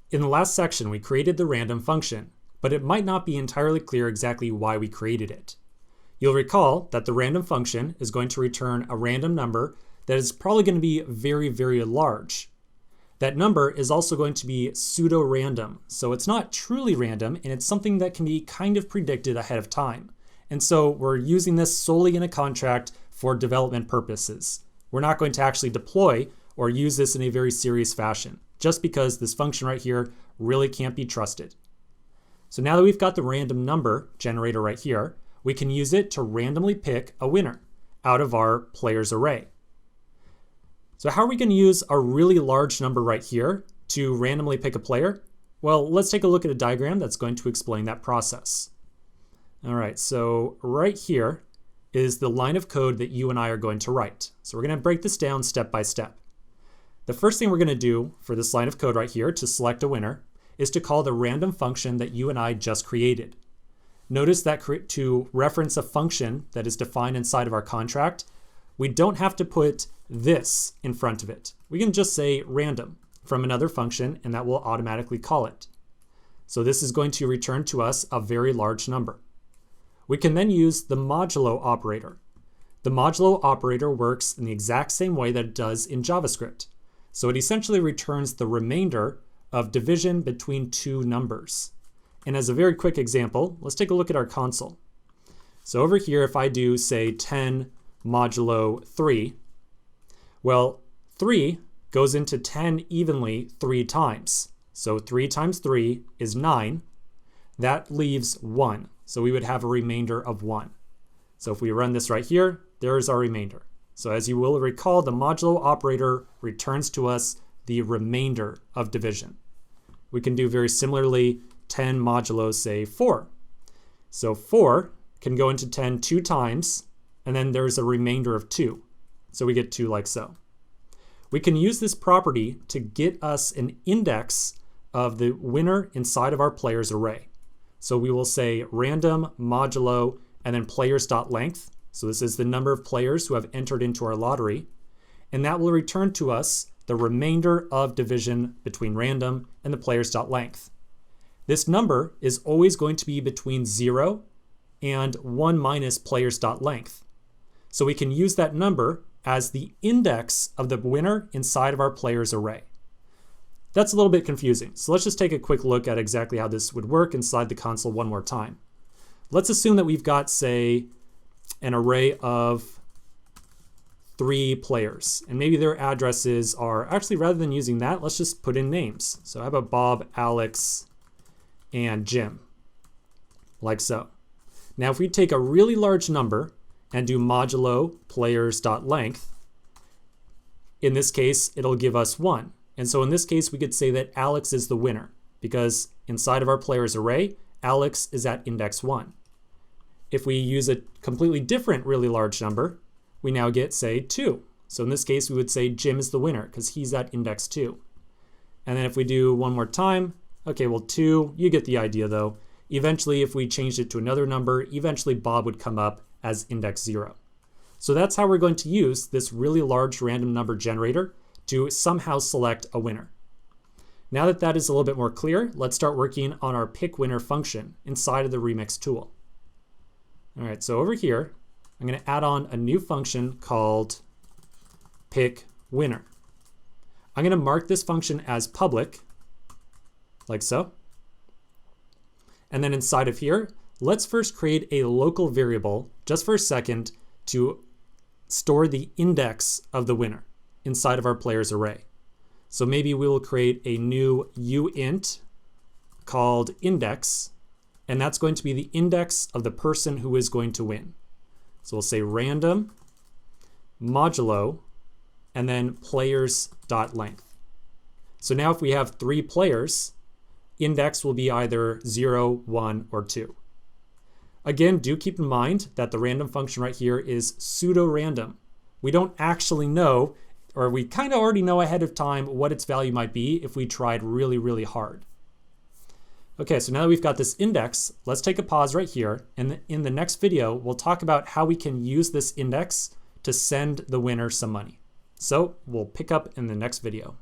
In the last section, we created the random function, but it might not be entirely clear exactly why we created it. You'll recall that the random function is going to return a random number that is probably going to be very, very large. That number is also going to be pseudo-random, so it's not truly random, and it's something that can be kind of predicted ahead of time. And so we're using this solely in a contract for development purposes. We're not going to actually deploy or use this in a very serious fashion, just because this function right here really can't be trusted. So now that we've got the random number generator right here, we can use it to randomly pick a winner out of our players array. So how are we going to use a really large number right here to randomly pick a player? Well, let's take a look at a diagram that's going to explain that process. All right, so right here is the line of code that you and I are going to write. So we're going to break this down step by step. The first thing we're going to do for this line of code right here to select a winner is to call the random function that you and I just created. Notice that to reference a function that is defined inside of our contract, we don't have to put this in front of it. We can just say random from another function, and that will automatically call it. So this is going to return to us a very large number. We can then use the modulo operator. The modulo operator works in the exact same way that it does in JavaScript. So it essentially returns the remainder of division between two numbers. And as a very quick example, let's take a look at our console. So over here, if I do say 10 modulo 3, well, 3 goes into 10 evenly 3 times. So 3 times 3 is 9. That leaves 1. So we would have a remainder of 1. So if we run this right here, there's our remainder. So as you will recall, the modulo operator returns to us the remainder of division. We can do very similarly 10 modulo, say, 4. So 4 can go into 10 2 times, and then there's a remainder of 2. So we get 2 like so. We can use this property to get us an index of the winner inside of our players array. So we will say random modulo and then players.length. So this is the number of players who have entered into our lottery. And that will return to us the remainder of division between random and the players.length. This number is always going to be between 0 and 1 minus players.length. So we can use that number as the index of the winner inside of our players array. That's a little bit confusing. So let's just take a quick look at exactly how this would work inside the console one more time. Let's assume that we've got, say, an array of 3 players, and maybe their addresses are, actually rather than using that, let's just put in names. So how about Bob, Alex, and Jim, like so. Now if we take a really large number and do modulo players.length, in this case, it'll give us 1. And so in this case, we could say that Alex is the winner because inside of our players array, Alex is at index 1. If we use a completely different really large number, we now get, say, 2. So in this case, we would say Jim is the winner because he's at index 2. And then if we do one more time, okay, well, 2, you get the idea though. Eventually, if we changed it to another number, eventually Bob would come up as index 0. So that's how we're going to use this really large random number generator to somehow select a winner. Now that that is a little bit more clear, let's start working on our pick winner function inside of the Remix tool. All right, so over here, I'm going to add on a new function called pick winner. I'm going to mark this function as public, like so. And then inside of here, let's first create a local variable just for a second to store the index of the winner inside of our players array. So maybe we will create a new uint called index, and that's going to be the index of the person who is going to win. So we'll say random modulo and then players.length. So now if we have 3 players, index will be either 0, 1, or 2. Again, do keep in mind that the random function right here is pseudo-random. We don't actually know, or we kind of already know ahead of time what its value might be if we tried really, really hard. Okay, so now that we've got this index, let's take a pause right here. And in the next video, we'll talk about how we can use this index to send the winner some money. So we'll pick up in the next video.